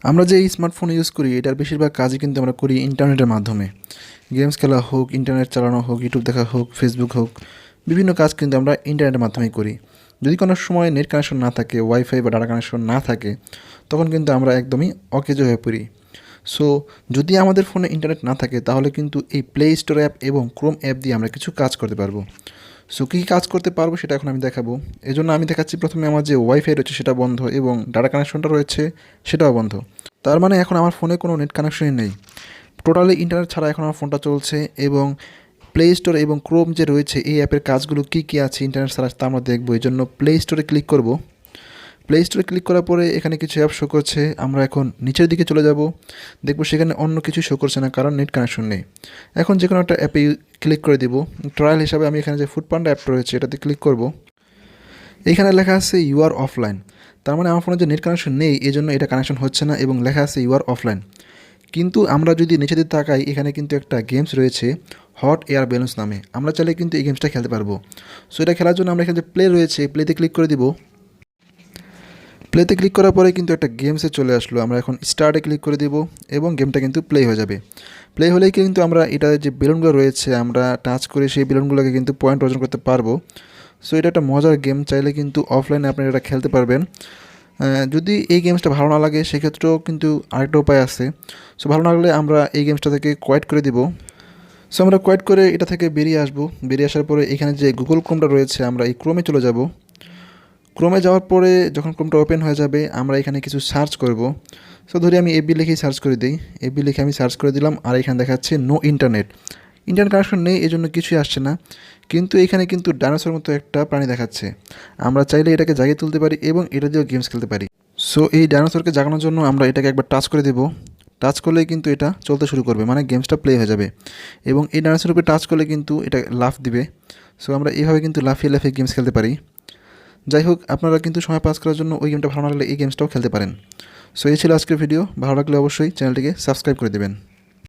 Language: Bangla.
আমরা যে এই স্মার্টফোন ইউজ করি এটার বেশিরভাগ কাজই কিন্তু আমরা করি ইন্টারনেটের মাধ্যমে। গেমস খেলা হোক, ইন্টারনেট চালানো হোক, ইউটিউব দেখা হোক, ফেসবুক হোক, বিভিন্ন কাজ কিন্তু আমরা ইন্টারনেটের মাধ্যমেই করি। যদি কোনো সময় নেট কানেকশন না থাকে, ওয়াইফাই বা ডাটা কানেকশন না থাকে, তখন কিন্তু আমরা একদমই অকেজো হয়ে পড়ি। সো যদি আমাদের ফোনে ইন্টারনেট না থাকে তাহলে কিন্তু এই প্লে স্টোর অ্যাপ এবং ক্রোম অ্যাপ দিয়ে আমরা কিছু কাজ করতে পারবো। সো কী কাজ করতে পারবো সেটা এখন আমি দেখাবো। এজন্য আমি দেখাচ্ছি প্রথমে আমার যে ওয়াইফাই রয়েছে সেটা বন্ধ এবং ডাটা কানেকশনটা রয়েছে সেটাও বন্ধ। তার মানে এখন আমার ফোনে কোনো নেট কানেকশনই নেই, টোটালি ইন্টারনেট ছাড়া এখন আমার ফোনটা চলছে। এবং প্লে স্টোর এবং ক্রোম যে রয়েছে এই অ্যাপের কাজগুলো কী কী আছে ইন্টারনেট ছাড়া তা আমরা দেখবো। এই জন্য প্লে স্টোরে ক্লিক করব। প্লে স্টোরে ক্লিক করার পরে এখানে কিছু অ্যাপ শো করছে, আমরা এখন নিচের দিকে চলে যাব, দেখবো সেখানে অন্য কিছু শো করছে না কারণ নেট কানেকশন নেই। এখন যে কোনো একটা অ্যাপে ক্লিক করে দিব। ট্রায়াল হিসাবে আমি এখানে যে ফুডপান্ডা অ্যাপটা রয়েছে এটাতে ক্লিক করব। এইখানে লেখা আছে ইউ আর অফলাইন, তার মানে আমার ফোনে যে নেট কানেকশন নেই এই জন্য এটা কানেকশন হচ্ছে না এবং লেখা আছে ইউ আর অফলাইন। কিন্তু আমরা যদি নিচে দিকে তাকাই এখানে কিন্তু একটা গেমস রয়েছে হট এয়ার বেলুন্স নামে, আমরা চাইলে কিন্তু এই গেমসটা খেলতে পারবো। সো এটা খেলার জন্য আমরা এখানে যে প্লে রয়েছে প্লেতে ক্লিক করে দিব। প্লেতে ক্লিক করার পরে কিন্তু একটা গেমসে চলে আসলো, আমরা এখন স্টার্টে ক্লিক করে দিব এবং গেমটা কিন্তু প্লে হয়ে যাবে। প্লে হলেই কিন্তু আমরা এটা যে বেলুনগুলো রয়েছে আমরা টাচ করে সেই বেলুনগুলোকে কিন্তু পয়েন্ট অর্জন করতে পারবো। সো এটা একটা মজার গেম, চাইলে কিন্তু অফলাইনে আপনারা এটা খেলতে পারবেন। যদি এই গেমসটা ভালো না লাগে সেক্ষেত্রেও কিন্তু আরেকটা উপায় আছে। সো ভালো না লাগলে আমরা এই গেমসটা থেকে কোয়াইট করে দিব। সো আমরা কোয়াইট করে এটা থেকে বেরিয়ে আসবো। বেরিয়ে আসার পরে এখানে যে গুগল ক্রোমটা রয়েছে আমরা এই ক্রোমে চলে যাব। ক্রোমে যাওয়ার পরে যখন ক্রোমটা ওপেন হয়ে যাবে আমরা এখানে কিছু সার্চ করব। সো ধরি আমি এফবি লিখেই সার্চ করে দিই। এফবি লিখে আমি সার্চ করে দিলাম আর এখানে দেখাচ্ছে নো ইন্টারনেট, ইন্টারনেট কানেকশন নেই, এই জন্য কিছুই আসছে না। কিন্তু এখানে কিন্তু ডাইনোসরের মতো একটা প্রাণী দেখাচ্ছে, আমরা চাইলে এটাকে জাগিয়ে তুলতে পারি এবং এটা দিয়েও গেমস খেলতে পারি। সো এই ডাইনোসরকে জাগানোর জন্য আমরা এটাকে একবার টাচ করে দেবো। টাচ করলেই কিন্তু এটা চলতে শুরু করবে, মানে গেমসটা প্লে হয়ে যাবে। এবং এই ডাইনোসরের উপরে টাচ করলে কিন্তু এটা লাফ দিবে। সো আমরা এইভাবে কিন্তু লাফিয়ে লাফিয়ে গেমস খেলতে পারি। যাই হোক, আপনারা কিন্তু সময় পাস করার জন্য ওই গেমটা ভালো না লাগলে এই গেমসটাও খেলতে পারেন। সো এই ছিল আজকের ভিডিও, ভালো লাগলে অবশ্যই চ্যানেলটিকে সাবস্ক্রাইব করে দেবেন।